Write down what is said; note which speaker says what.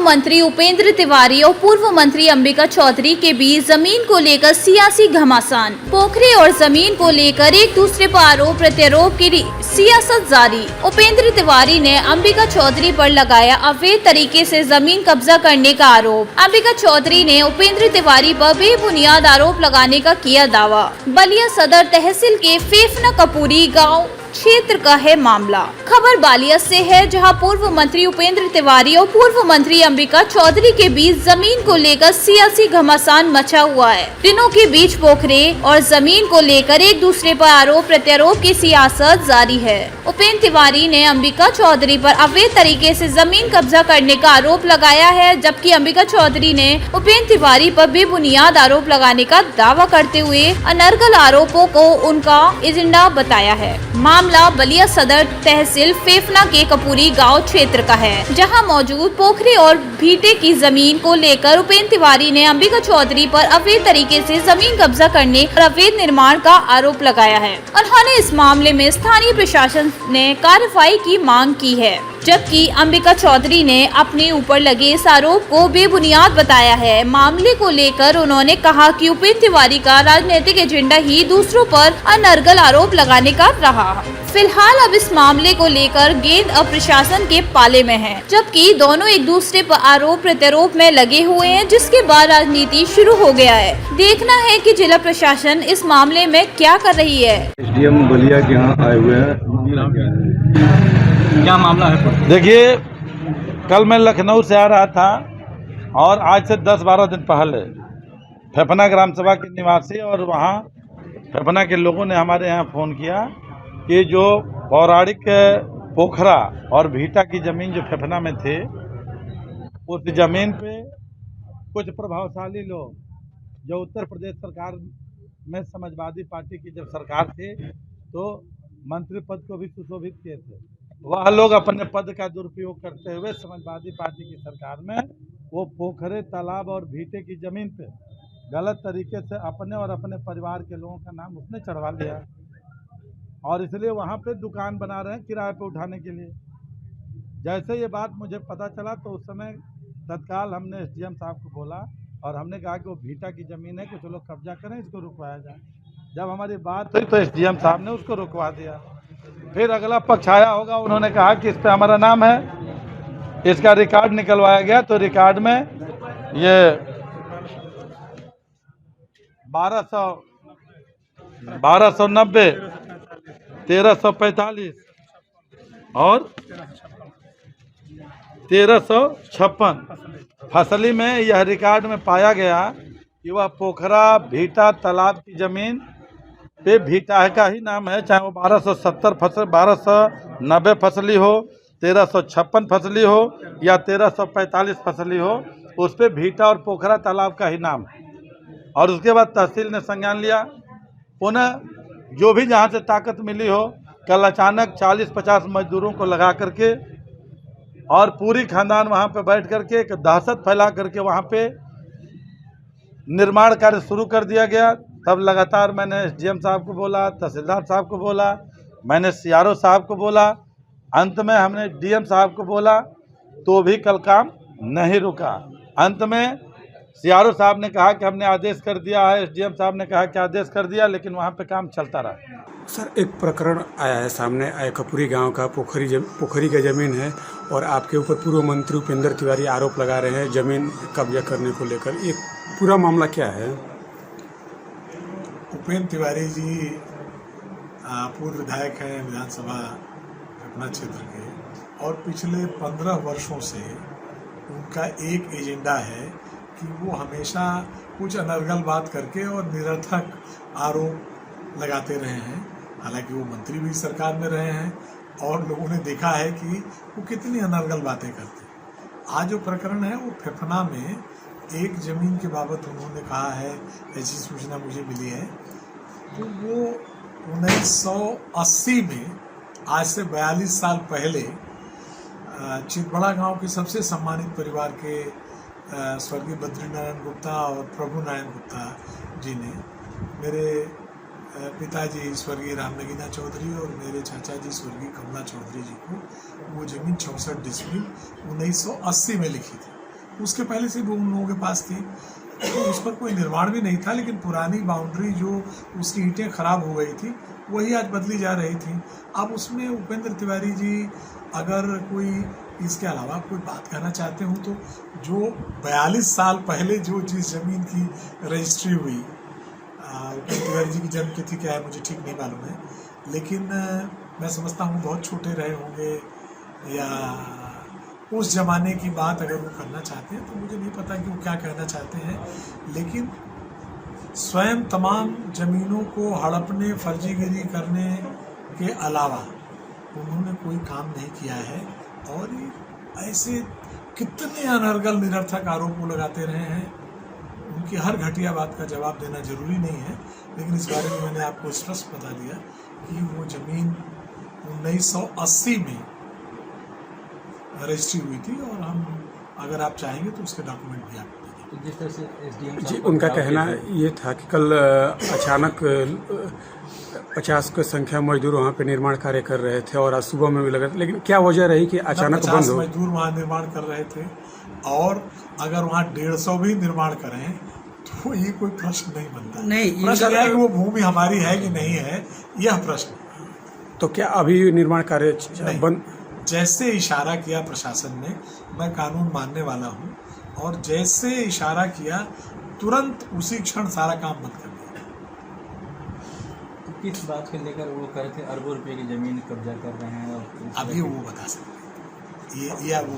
Speaker 1: मंत्री उपेंद्र तिवारी और पूर्व मंत्री अंबिका चौधरी के बीच जमीन को लेकर सियासी घमासान। पोखरी और जमीन को लेकर एक दूसरे पर आरोप प्रत्यारोप की सियासत जारी। उपेंद्र तिवारी ने अंबिका चौधरी पर लगाया अवैध तरीके से जमीन कब्जा करने का आरोप। अंबिका चौधरी ने उपेंद्र तिवारी पर बेबुनियाद आरोप लगाने का किया दावा। बलिया सदर तहसील के फेफना कपूरी गाँव क्षेत्र का है मामला। खबर बालिया से है, जहां पूर्व मंत्री उपेंद्र तिवारी और पूर्व मंत्री अंबिका चौधरी के बीच जमीन को लेकर सियासी घमासान मचा हुआ है। दिनों के बीच पोखरे और जमीन को लेकर एक दूसरे पर आरोप प्रत्यारोप की सियासत जारी है। उपेंद्र तिवारी ने अंबिका चौधरी पर अवैध तरीके से जमीन कब्जा करने का आरोप लगाया है, जबकि अंबिका चौधरी ने उपेंद्र तिवारी पर बेबुनियाद आरोप लगाने का दावा करते हुए अनर्गल आरोपों को उनका एजेंडा बताया है। मामला बलिया सदर तहसील फेफना के कपूरी गांव क्षेत्र का है, जहां मौजूद पोखरी और भीटे की जमीन को लेकर उपेंद्र तिवारी ने अंबिका चौधरी पर अवैध तरीके से जमीन कब्जा करने और अवैध निर्माण का आरोप लगाया है। उन्होंने इस मामले में स्थानीय प्रशासन ने कार्रवाई की मांग की है, जबकि अंबिका चौधरी ने अपने ऊपर लगे इस आरोप को बेबुनियाद बताया है। मामले को लेकर उन्होंने कहा कि उपेंद्र तिवारी का राजनीतिक एजेंडा ही दूसरों पर अनर्गल आरोप लगाने का रहा। फिलहाल अब इस मामले को लेकर गेंद अब प्रशासन के पाले में है, जबकि दोनों एक दूसरे पर आरोप प्रत्यारोप में लगे हुए हैं, जिसके बाद राजनीति शुरू हो गया है। देखना है कि जिला प्रशासन इस मामले में क्या कर रही है।
Speaker 2: एसडीएम बलिया के यहाँ आए हुए हैं।
Speaker 3: क्या मामला है?
Speaker 2: देखिए, कल मैं लखनऊ से आ रहा था और आज से 10-12 दिन पहले फेफना ग्राम सभा के निवासी और वहाँ फेफना के लोगों ने हमारे यहाँ फ़ोन किया कि जो पौराणिक पोखरा और भीटा की ज़मीन जो फेफना में थे, उस ज़मीन पे कुछ प्रभावशाली लोग जो उत्तर प्रदेश सरकार में समाजवादी पार्टी की जब सरकार थी तो मंत्री पद को भी सुशोभित किए थे, वह लोग अपने पद का दुरुपयोग करते हुए समाजवादी पार्टी की सरकार में वो पोखरे, तालाब और भीटे की ज़मीन पे गलत तरीके से अपने और अपने परिवार के लोगों का नाम उसने चढ़वा लिया और इसलिए वहाँ पे दुकान बना रहे हैं किराए पे उठाने के लिए। जैसे ये बात मुझे पता चला तो उस समय तत्काल हमने एसडीएम साहब को बोला और हमने कहा कि वो भीटा की ज़मीन है, कुछ लोग कब्जा करें, इसको रुकवाया जाए। जब हमारी बात हुई तो एसडीएम साहब ने उसको रुकवा दिया। फिर अगला पक्ष आया होगा, उन्होंने कहा कि इस पे हमारा नाम है, इसका रिकॉर्ड निकलवाया गया तो रिकॉर्ड में ये 1290, 1345 और 1356 फसली में यह रिकॉर्ड में पाया गया कि वह पोखरा भीटा तालाब की ज़मीन पे भीटा का ही नाम है, चाहे वो 1270 फसल 1290 फसली हो, 1356 फसली हो या 1345 फसली हो, उस पर भीटा और पोखरा तालाब का ही नाम है। और उसके बाद तहसील ने संज्ञान लिया। पुनः जो भी जहाँ से ताकत मिली हो, कल अचानक 40-50 मजदूरों को लगा करके और पूरी खानदान वहाँ पे बैठ करके एक दहशत फैला करके वहाँ पे निर्माण कार्य शुरू कर दिया गया। तब लगातार मैंने एसडीएम साहब को बोला, तहसीलदार साहब को बोला, मैंने सीआरओ साहब को बोला, अंत में हमने डीएम साहब को बोला, तो भी कल काम नहीं रुका। अंत में सीआरओ साहब ने कहा कि हमने आदेश कर दिया है, एसडीएम साहब ने कहा कि आदेश कर दिया, लेकिन वहाँ पे काम चलता रहा।
Speaker 4: सर, एक प्रकरण आया है सामने, कपूरी गांव का पोखरी का ज़मीन है और आपके ऊपर पूर्व मंत्री उपेंद्र तिवारी आरोप लगा रहे हैं ज़मीन कब्जा करने को लेकर। ये पूरा मामला क्या है?
Speaker 5: उपेंद्र तिवारी जी पूर्व विधायक हैं विधानसभा अपना क्षेत्र के, और पिछले 15 वर्षों से उनका एक एजेंडा है कि वो हमेशा कुछ अनर्गल बात करके और निरर्थक आरोप लगाते रहे हैं। हालांकि वो मंत्री भी सरकार में रहे हैं और लोगों ने देखा है कि वो कितनी अनर्गल बातें करते हैं। आज जो प्रकरण है वो फेफना में एक ज़मीन के बाबत उन्होंने कहा है, ऐसी सूचना मुझे मिली है। तो वो 1980 में, आज से 42 साल पहले, चितबड़ा गांव के सबसे सम्मानित परिवार के स्वर्गीय बद्रीनारायण गुप्ता और प्रभु नारायण गुप्ता जी ने मेरे पिताजी स्वर्गीय रामनगीना चौधरी और मेरे चाचा जी स्वर्गीय कमला चौधरी जी को वो ज़मीन 64 डिसमिल 1980 में लिखी थी। उसके पहले से भी उन लोगों के पास थी, तो उस पर कोई निर्माण भी नहीं था, लेकिन पुरानी बाउंड्री जो उसकी ईंटें खराब हो गई थी वही आज बदली जा रही थी। अब उसमें उपेंद्र तिवारी जी अगर कोई इसके अलावा कोई बात कहना चाहते हो तो जो 42 साल पहले जो जिस ज़मीन की रजिस्ट्री हुई, उपेंद्र तिवारी जी की जन्म तिथि क्या है मुझे ठीक नहीं मालूम है, लेकिन मैं समझता हूँ बहुत छोटे रहे होंगे या उस ज़माने की बात अगर वो करना चाहते हैं तो मुझे नहीं पता कि वो क्या कहना चाहते हैं, लेकिन स्वयं तमाम ज़मीनों को हड़पने फर्जीगिरी करने के अलावा उन्होंने कोई काम नहीं किया है। और ऐसे कितने अनर्गल निरर्थक आरोप वो लगाते रहे हैं, उनकी हर घटिया बात का जवाब देना जरूरी नहीं है, लेकिन इस बारे में मैंने आपको स्पष्ट बता दिया कि वो ज़मीन 1980 में रजिस्ट्री हुई थी और हम अगर आप चाहेंगे तो उसके डॉक्यूमेंट भी आपको देंगे।
Speaker 3: तो जिस तरह से एसडीएम
Speaker 4: जी, उनका कहना ये था कि कल अचानक 50 की संख्या मजदूर वहाँ पे निर्माण कार्य कर रहे थे और आज सुबह में भी लगा था, लेकिन क्या वजह रही कि अचानक बंद
Speaker 5: 50
Speaker 4: हो?
Speaker 5: मजदूर वहाँ निर्माण कर रहे थे और अगर वहाँ 150 भी निर्माण करें तो ये कोई प्रश्न नहीं बनता।
Speaker 3: नहीं,
Speaker 5: प्रश्न यह है कि वो भूमि हमारी है कि नहीं है, यह प्रश्न।
Speaker 4: तो क्या अभी निर्माण कार्य
Speaker 5: नहीं।
Speaker 4: बंद?
Speaker 5: जैसे इशारा किया प्रशासन ने, मैं कानून मानने वाला हूँ, और जैसे इशारा किया तुरंत उसी क्षण सारा काम बंद कर दिया।
Speaker 3: तो किस बात को लेकर वो कह रहे थे अरबों रुपए की जमीन कब्जा कर रहे हैं और
Speaker 5: अभी वो बता सकते हैं ये या वो